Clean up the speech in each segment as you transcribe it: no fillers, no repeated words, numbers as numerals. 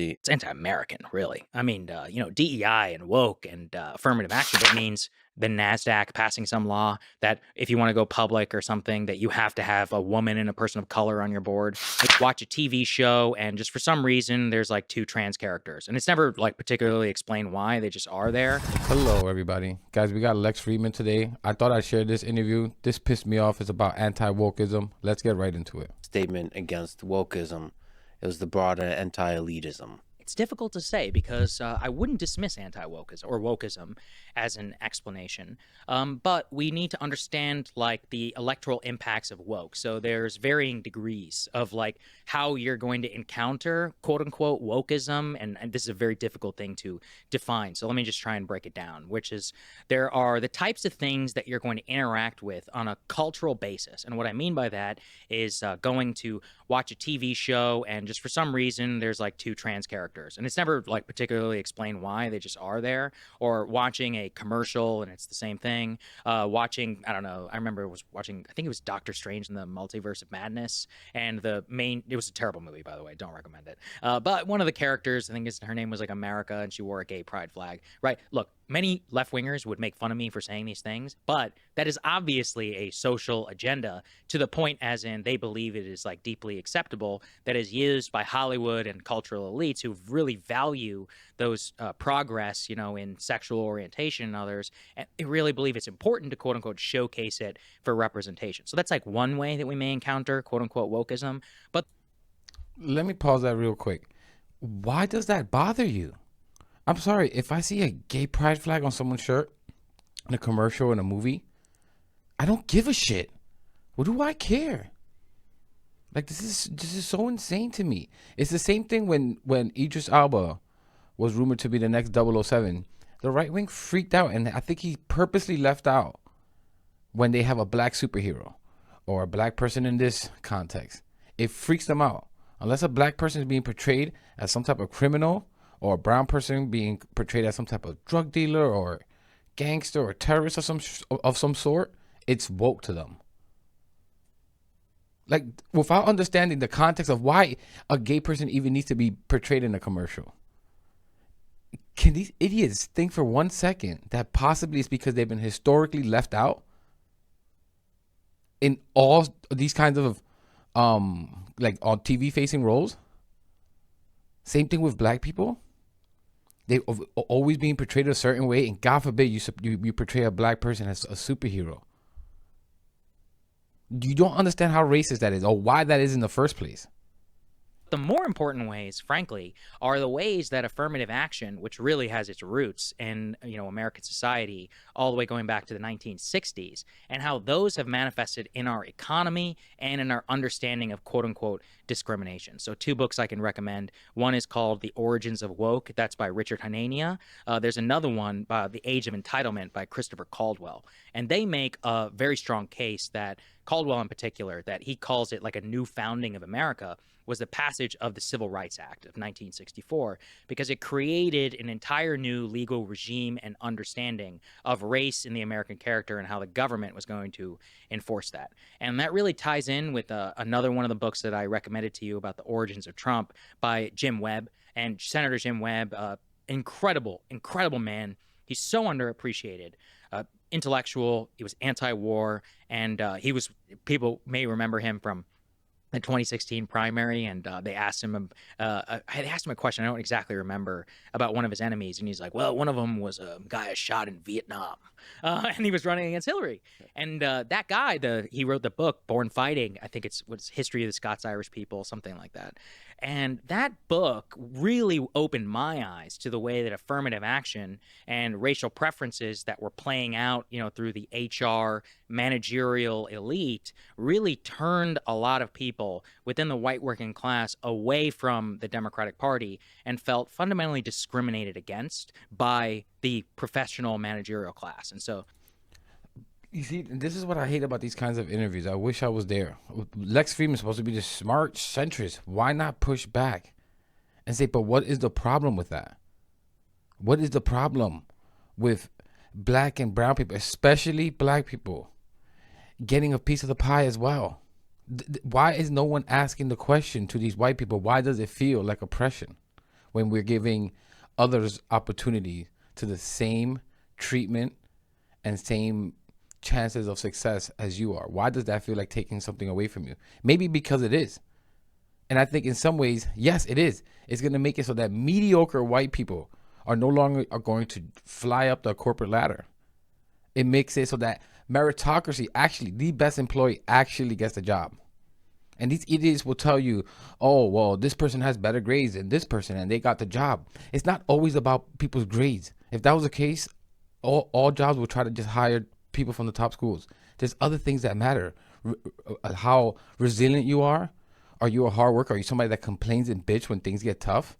It's anti-American, really. I mean, DEI and woke and affirmative action, that means the NASDAQ passing some law that if you want to go public or something, that you have to have a woman and a person of color on your board. Like, watch a TV show, and just for some reason, there's like two trans characters, and it's never like particularly explained why. They just are there. Hello, everybody. Guys, we got Lex Friedman today. I thought I'd share this interview. This pissed me off. It's about anti-wokeism. Let's get right into it. Statement against wokeism. It was the broader anti-elitism. It's difficult to say because I wouldn't dismiss anti-wokeism or wokeism as an explanation, but we need to understand like the electoral impacts of woke. So there's varying degrees of like how you're going to encounter quote unquote wokeism, and this is a very difficult thing to define. So let me just try and break it down, which is there are the types of things that you're going to interact with on a cultural basis, and what I mean by that is going to watch a TV show, and just for some reason there's like two trans characters, and it's never like particularly explained why. They just are there. Or watching a commercial and it's the same thing. Watching, I don't know, I remember was watching, I think it was Doctor Strange in the Multiverse of Madness, and it was a terrible movie, by the way, don't recommend it, but one of the characters, I think her name was like America, and she wore a gay pride flag, right? Look, many left-wingers would make fun of me for saying these things, but that is obviously a social agenda, to the point as in they believe it is like deeply acceptable, that is used by Hollywood and cultural elites who really value those progress, in sexual orientation and others, and they really believe it's important to quote unquote showcase it for representation. So that's like one way that we may encounter quote unquote wokeism. But let me pause that real quick. Why does that bother you? I'm sorry, if I see a gay pride flag on someone's shirt in a commercial, in a movie, I don't give a shit. What do I care? Like, this is so insane to me. It's the same thing when Idris Elba was rumored to be the next 007. The right wing freaked out, and I think he purposely left out when they have a black superhero or a black person in this context. It freaks them out. Unless a black person is being portrayed as some type of criminal, or a brown person being portrayed as some type of drug dealer or gangster or terrorist of some sort, it's woke to them. Like, without understanding the context of why a gay person even needs to be portrayed in a commercial. Can these idiots think for 1 second that possibly it's because they've been historically left out in all these kinds of like on TV facing roles? Same thing with black people. They've always been portrayed a certain way, and God forbid you portray a black person as a superhero. You don't understand how racist that is, or why that is in the first place. the more important ways, frankly, are the ways that affirmative action, which really has its roots in, American society all the way going back to the 1960s, and how those have manifested in our economy and in our understanding of quote unquote discrimination. So two books I can recommend. One is called The Origins of Woke. That's by Richard Hanania. There's another one by The Age of Entitlement by Christopher Caldwell. And they make a very strong case that Caldwell in particular, that he calls it like a new founding of America, was the passage of the Civil Rights Act of 1964, because it created an entire new legal regime and understanding of race in the American character and how the government was going to enforce that. And that really ties in with another one of the books that I recommended to you about the origins of Trump by Jim Webb. And Senator Jim Webb, incredible man. He's so underappreciated. Intellectual, he was anti-war, and people may remember him from the 2016 primary, and they asked him, I had asked him a question, I don't exactly remember, about one of his enemies, and he's like, well, one of them was a guy I shot in Vietnam, and he was running against Hillary. And that guy, he wrote the book Born Fighting, I think was History of the Scots-Irish People, something like that. And that book really opened my eyes to the way that affirmative action and racial preferences that were playing out, through the HR managerial elite really turned a lot of people within the white working class away from the Democratic Party and felt fundamentally discriminated against by the professional managerial class. And so, you see, this is what I hate about these kinds of interviews. I wish I was there. Lex Friedman's supposed to be the smart centrist. Why not push back and say, but what is the problem with that? What is the problem with black and brown people, especially black people, getting a piece of the pie as well? Why is no one asking the question to these white people? Why does it feel like oppression? when we're giving others opportunity to the same treatment and same chances of success as you are? Why does that feel like taking something away from you? Maybe because it is. And I think in some ways, yes, it is. It's going to make it so that mediocre white people are no longer are going to fly up the corporate ladder. It makes it so that meritocracy, actually, the best employee actually gets the job. And these idiots will tell you, oh, well, this person has better grades than this person and they got the job. It's not always about people's grades. If that was the case, all jobs would try to just hire people from the top schools. There's other things that matter. How resilient you are. Are you a hard worker? Are you somebody that complains and bitch when things get tough?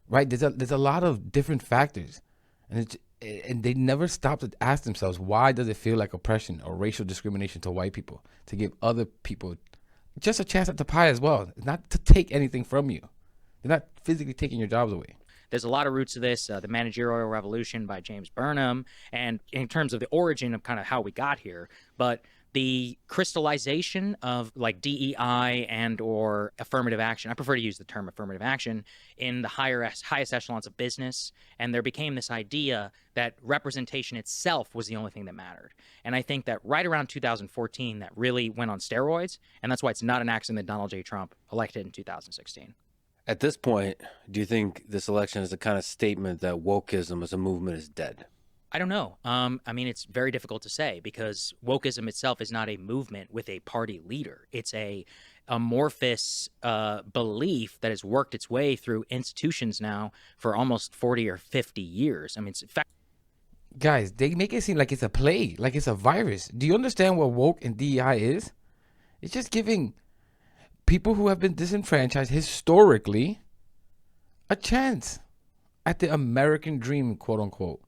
Right? There's a lot of different factors. And they never stop to ask themselves, why does it feel like oppression or racial discrimination to white people? To give other people just a chance at the pie as well. Not to take anything from you. They're not physically taking your jobs away. There's a lot of roots to this, the Managerial Revolution by James Burnham, and in terms of the origin of kind of how we got here, but the crystallization of like DEI and or affirmative action, I prefer to use the term affirmative action, in the highest echelons of business, and there became this idea that representation itself was the only thing that mattered. And I think that right around 2014, that really went on steroids, and that's why it's not an accident that Donald J. Trump elected in 2016. At this point, do you think this election is the kind of statement that wokeism as a movement is dead? I don't know. I mean, it's very difficult to say because wokeism itself is not a movement with a party leader. It's a amorphous belief that has worked its way through institutions now for almost 40 or 50 years. I mean, it's guys, they make it seem like it's a plague, like it's a virus. Do you understand what woke and DEI is? It's just giving people who have been disenfranchised historically a chance at the American dream, quote unquote.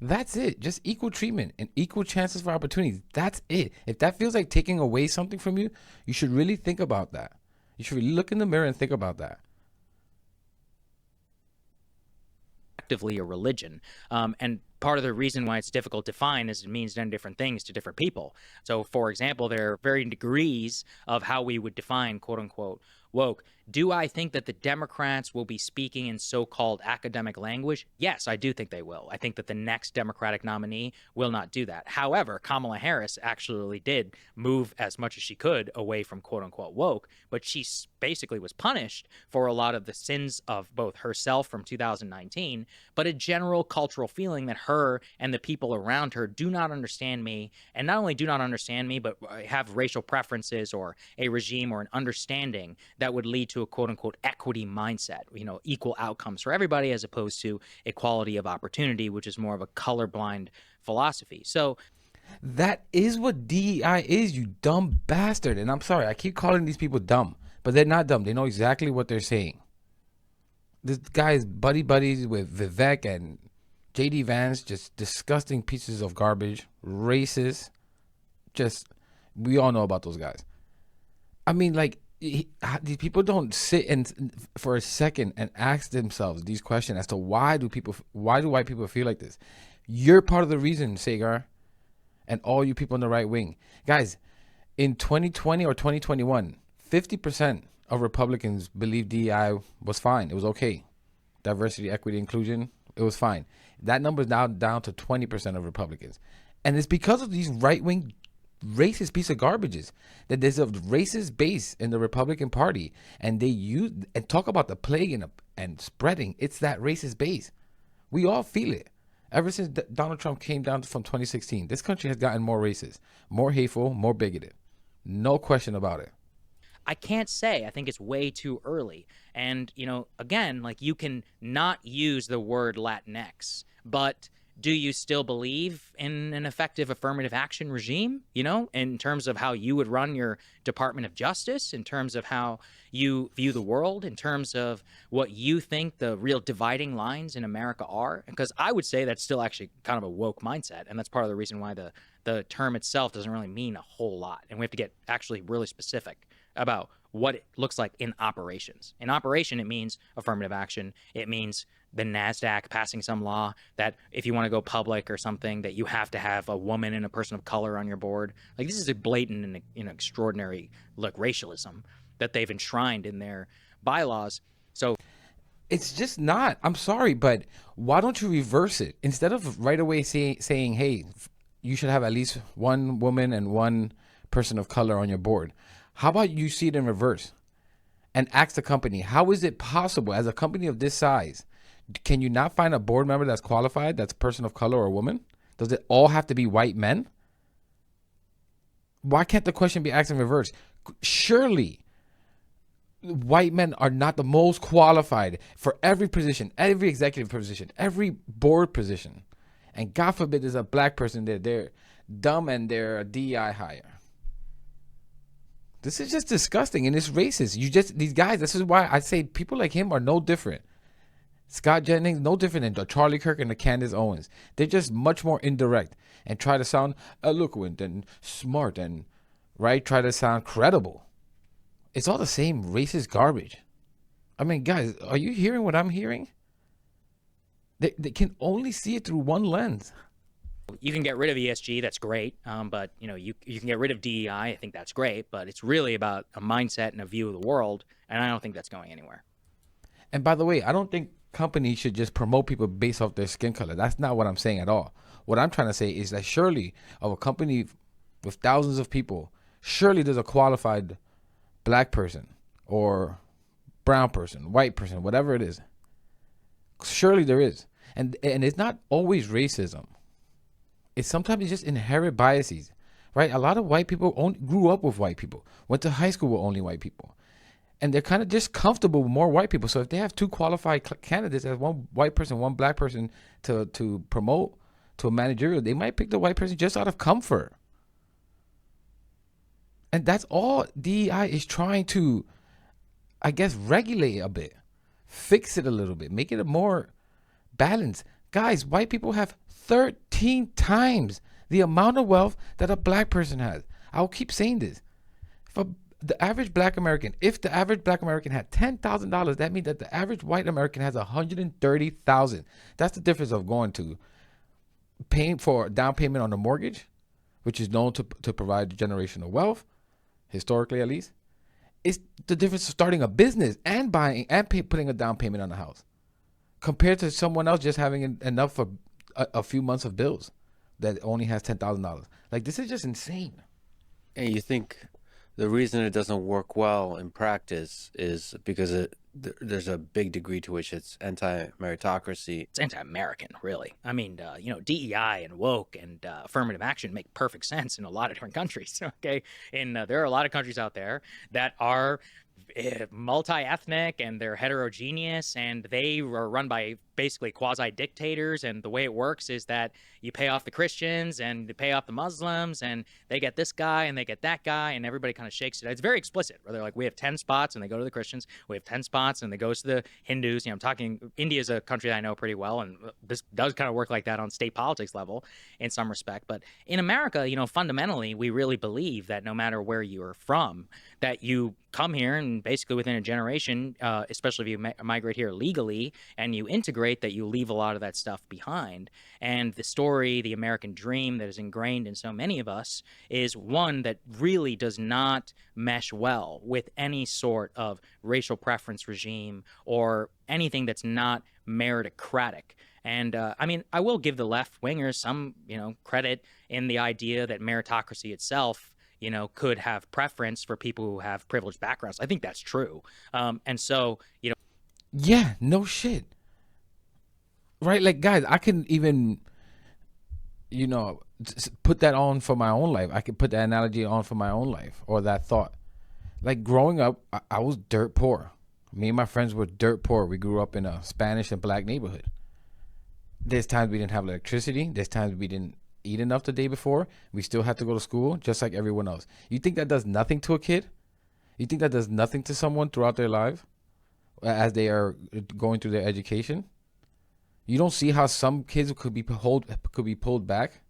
That's it. Just equal treatment and equal chances for opportunities. That's it. If that feels like taking away something from you, you should really think about that. You should really look in the mirror and think about that. effectively a religion. And part of the reason why it's difficult to define is it means different things to different people. So, for example, there are varying degrees of how we would define quote unquote woke. Do I think that the Democrats will be speaking in so-called academic language? Yes, I do think they will. I think that the next Democratic nominee will not do that. However, Kamala Harris actually did move as much as she could away from quote-unquote woke, but she basically was punished for a lot of the sins of both herself from 2019, but a general cultural feeling that her and the people around her do not understand me, and not only do not understand me, but have racial preferences or a regime or an understanding that would lead to a quote-unquote equity mindset, equal outcomes for everybody as opposed to equality of opportunity, which is more of a colorblind philosophy. So that is what DEI is, you dumb bastard. And I'm sorry, I keep calling these people dumb, but they're not dumb. They know exactly what they're saying. This guy is buddies with Vivek and JD Vance, just disgusting pieces of garbage, racist. We all know about those guys. I mean, these people don't sit and for a second and ask themselves these questions as to why do white people feel like this. You're part of the reason, Saagar, and all you people in the right wing. Guys, in 2020 or 2021, 50% of Republicans believe DEI was fine. It was okay. Diversity, equity, inclusion, it was fine. That number is now down to 20% of Republicans. And it's because of these right-wing racist piece of garbages that there's a racist base in the Republican Party, and they use and talk about the plague and spreading. It's that racist base. We all feel it. Ever since Donald Trump came down from 2016, this country has gotten more racist, more hateful, more bigoted. No question about it. I can't say. I think it's way too early. And, again, you can not use the word Latinx, but do you still believe in an effective affirmative action regime, in terms of how you would run your Department of Justice, in terms of how you view the world, in terms of what you think the real dividing lines in America are? Because I would say that's still actually kind of a woke mindset. And that's part of the reason why the term itself doesn't really mean a whole lot. And we have to get actually really specific about what it looks like in operations. In operation, it means affirmative action. It means the NASDAQ passing some law that if you want to go public or something, that you have to have a woman and a person of color on your board. This is a blatant and extraordinary racialism that they've enshrined in their bylaws. So It's just not. I'm sorry, but why don't you reverse it instead of right away saying, "Hey, you should have at least one woman and one person of color on your board." How about you see it in reverse and ask the company, "How is it possible as a company of this size, can you not find a board member that's qualified, that's a person of color or a woman? Does it all have to be white men?" Why can't the question be asked in reverse? Surely white men are not the most qualified for every position, every executive position, every board position. And God forbid there's a black person there. They're dumb and they're a DEI hire. This is just disgusting and it's racist. These guys, this is why I say people like him are no different. Scott Jennings, no different than the Charlie Kirk and the Candace Owens. They're just much more indirect and try to sound eloquent and smart and, right, try to sound credible. It's all the same racist garbage. I mean, guys, are you hearing what I'm hearing? They can only see it through one lens. You can get rid of ESG, that's great. But you can get rid of DEI, I think that's great. But it's really about a mindset and a view of the world, and I don't think that's going anywhere. And by the way, I don't think companies should just promote people based off their skin color. That's not what I'm saying at all. What I'm trying to say is that surely of a company with thousands of people, surely there's a qualified black person or brown person, white person, whatever it is. Surely there is. And it's not always racism. It's sometimes just inherent biases, right? A lot of white people grew up with white people, went to high school with only white people. And they're kind of just comfortable with more white people. So if they have two qualified candidates, as one white person, one black person to promote to a managerial, they might pick the white person just out of comfort. And that's all DEI is trying to, I guess, regulate a bit, fix it a little bit, make it a more balanced. Guys, white people have 13 times the amount of wealth that a black person has. I'll keep saying this. If the average black American had $10,000, that means that the average white American has $130,000. That's the difference of going to paying for a down payment on a mortgage, which is known to provide generational wealth, historically at least. It's the difference of starting a business and buying and putting a down payment on a house compared to someone else just having enough for a few months of bills that only has $10,000. Like, this is just insane. And you think the reason it doesn't work well in practice is because there's a big degree to which it's anti-meritocracy. It's anti-American, really. I mean, DEI and woke and affirmative action make perfect sense in a lot of different countries. Okay, and there are a lot of countries out there that are multi-ethnic and they're heterogeneous and they are run by basically quasi-dictators, and the way it works is that you pay off the Christians and you pay off the Muslims and they get this guy and they get that guy and everybody kind of shakes it. It's very explicit where they're like, we have 10 spots and they go to the Christians, we have 10 spots and they goes to the Hindus. I'm talking, India is a country that I know pretty well, and this does kind of work like that on state politics level in some respect. But in America, fundamentally we really believe that no matter where you are from, that you come here and basically within a generation, especially if you migrate here legally and you integrate, that you leave a lot of that stuff behind. And the story, the American dream that is ingrained in so many of us, is one that really does not mesh well with any sort of racial preference regime or anything that's not meritocratic. And I mean, I will give the left wingers some, credit in the idea that meritocracy itself, could have preference for people who have privileged backgrounds. I think that's true. And so, yeah, no shit. Right? Like, guys, I can even, put that on for my own life. I can put that analogy on for my own life, or that thought. Like, growing up, I was dirt poor. Me and my friends were dirt poor. We grew up in a Spanish and black neighborhood. There's times we didn't have electricity. There's times we didn't eat enough the day before. We still had to go to school just like everyone else. You think that does nothing to a kid? You think that does nothing to someone throughout their life as they are going through their education? You don't see how some kids could be pulled back?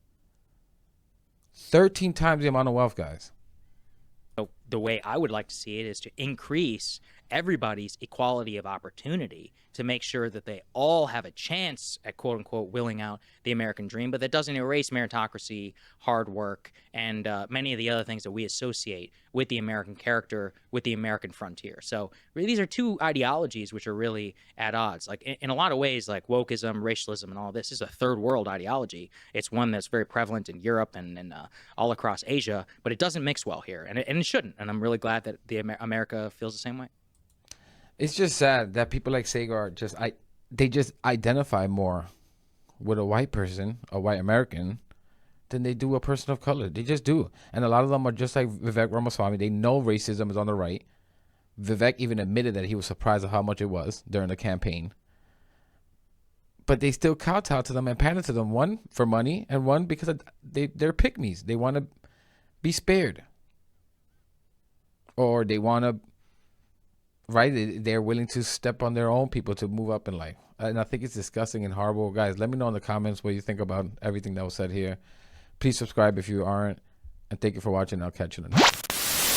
13 times the amount of wealth, guys. the way I would like to see it is to increase everybody's equality of opportunity to make sure that they all have a chance at quote unquote willing out the American dream, but that doesn't erase meritocracy, hard work, and many of the other things that we associate with the American character, with the American frontier. So really, these are two ideologies which are really at odds. Like in a lot of ways, like wokeism, racialism, and all this is a third world ideology. It's one that's very prevalent in Europe and all across Asia, but it doesn't mix well here, and it shouldn't. And I'm really glad that America feels the same way. It's just sad that people like Saagar they just identify more with a white person, a white American, than they do a person of color. They just do. And a lot of them are just like Vivek Ramaswamy. They know racism is on the right. Vivek even admitted that he was surprised at how much it was during the campaign. But they still kowtow to them and pander to them, one for money and one because they're pick-me's. They want to be spared. Or they want to, right? They're willing to step on their own people to move up in life. And I think it's disgusting and horrible. Guys, let me know in the comments what you think about everything that was said here. Please subscribe if you aren't. And thank you for watching. I'll catch you in the next.